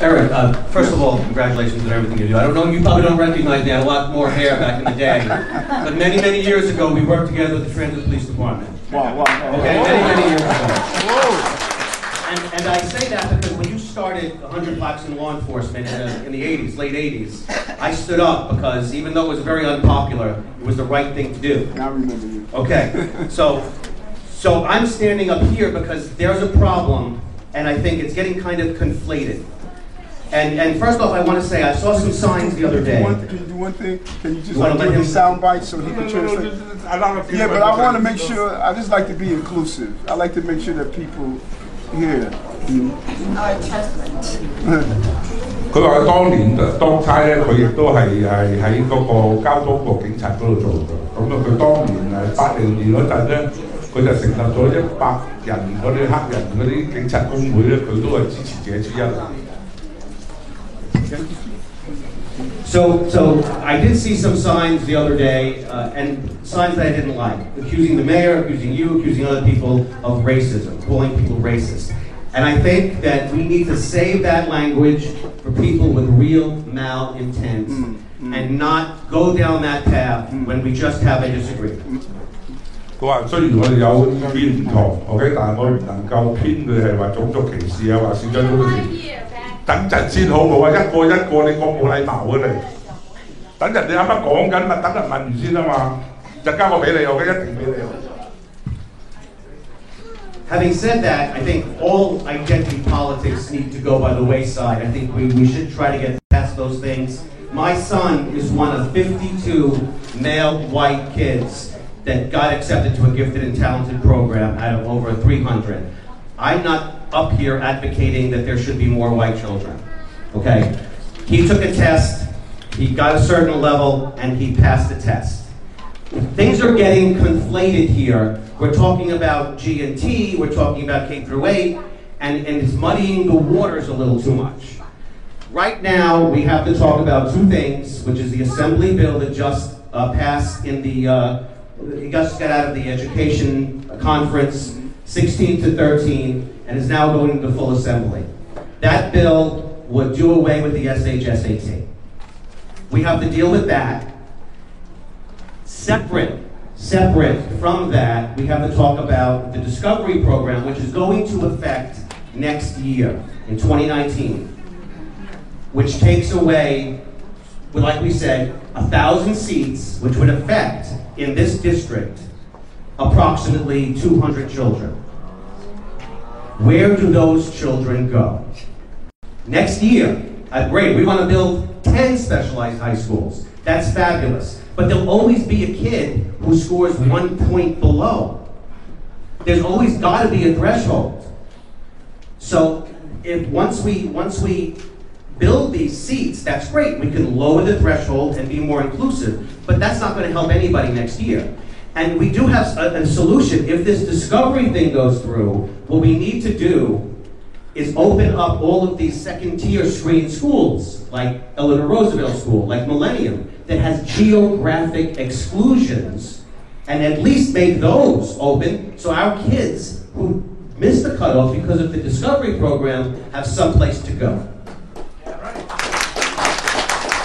Eric, first of all, congratulations on everything you do. I don't know, you probably don't recognize me. I had a lot more hair back in the day. But many, many years ago, we worked together with the Transit Police Department. Wow. Okay, many years ago. And I say that because when you started 100 Blacks in Law Enforcement in the 80s, late 80s, I stood up because even though it was very unpopular, it was the right thing to do. I remember you. Okay, so I'm standing up here because there's a problem, and I think it's getting kind of conflated. And first off, I want to say I saw some signs the other day. Can you do one thing? Can you just give him sound bites so he can translate? Yeah, but I want to make sure. I just like to be inclusive. I like to make sure that people hear. Our Testament. 佢話當年當差咧，佢亦都係喺嗰個交通局警察嗰度做嘅。咁佢當年80年嗰陣咧，佢就成立咗100人嗰啲黑人嗰啲警察工會咧，佢都係支持者之一。So I did see some signs the other day, and signs that I didn't like, accusing the mayor, accusing you, accusing other people of racism, calling people racist. And I think that we need to save that language for people with real malintent and not go down that path when we just have a disagreement. 佢話雖然我哋有意見唔同，OK， 但係我唔能夠偏佢係話種族歧視啊，話小張種族歧視。等陣先好冇啊！一個你咁冇禮貌嘅你。等陣你啱啱講緊咪等人問完先啊嘛，就交個俾你，我嘅一定俾你。Having said that, I think all identity politics need to go by the wayside. I think we should try to get past those things. My son is one of 52 male white kids that got accepted to a gifted and talented program out of over 300. I'm not up here advocating that there should be more white children, okay? He took a test, he got a certain level, and he passed the test. Things are getting conflated here. We're talking about G&T, we're talking about K through 8, and it's muddying the waters a little too much. Right now, we have to talk about two things, which is the Assembly bill that just passed in the, it just got out of the Education Conference, 16 to 13, and is now going to the full Assembly. That bill would do away with the SHSAT. We have to deal with that. Separate from that, we have to talk about the Discovery Program, which is going to affect next year, in 2019, which takes away, like we said, 1,000 seats, which would affect, in this district, approximately 200 children. Where do those children go? Next year, great, we want to build 10 specialized high schools. That's fabulous. But there'll always be a kid who scores 1 point below. There's always got to be a threshold. So once we build these seats, that's great. We can lower the threshold and be more inclusive. But that's not going to help anybody next year. And we do have a solution. If this Discovery thing goes through, what we need to do is open up all of these second-tier screen schools, like Eleanor Roosevelt School, like Millennium, that has geographic exclusions, and at least make those open so our kids who miss the cutoff because of the Discovery Program have someplace to go.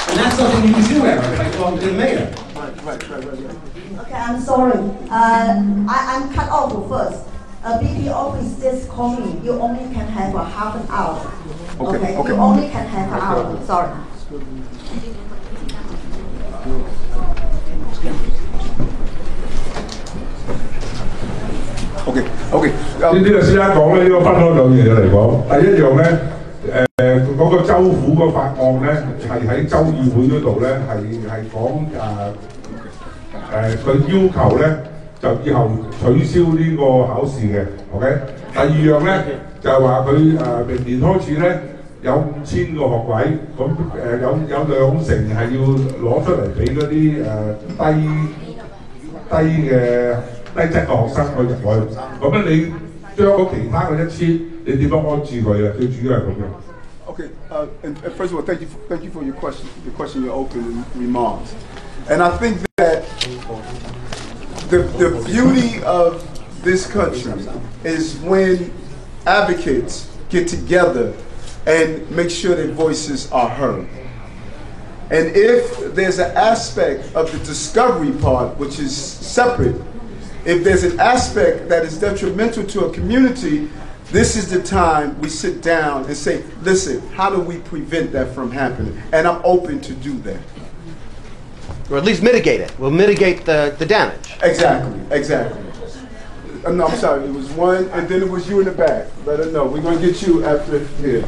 And that's something you can do, Eric, by talking to the mayor. Right. Okay, I'm sorry. I'm cut off first. BP office just called me. You only can have a half an hour. Okay. You only can have an hour. Sorry. Okay. 呢個先講咧，呢個分開兩樣嘢嚟講。第一樣咧，嗰個州府個法案咧，係喺州議會嗰度咧，係講佢要求咧，就以後取消呢個考試嘅 ，OK。第二樣咧就係話佢明年開始咧有5000個學位，咁有2成係要攞出嚟俾嗰啲低質嘅學生去入去，咁咧你將其他嘅1000，你點樣安置佢啊？最主要係咁樣。Okay, and first of all, thank you for your question, your opening remarks, and I think that the beauty of this country is when advocates get together and make sure their voices are heard. And if there's an aspect of the discovery part, which is separate, if there's an aspect that is detrimental to a community, this is the time we sit down and say, listen, how do we prevent that from happening? And I'm open to do that. Or at least mitigate it. We'll mitigate the damage. Exactly, exactly. No, I'm sorry, it was one, and then it was you in the back. Let her know. We're going to get you after here.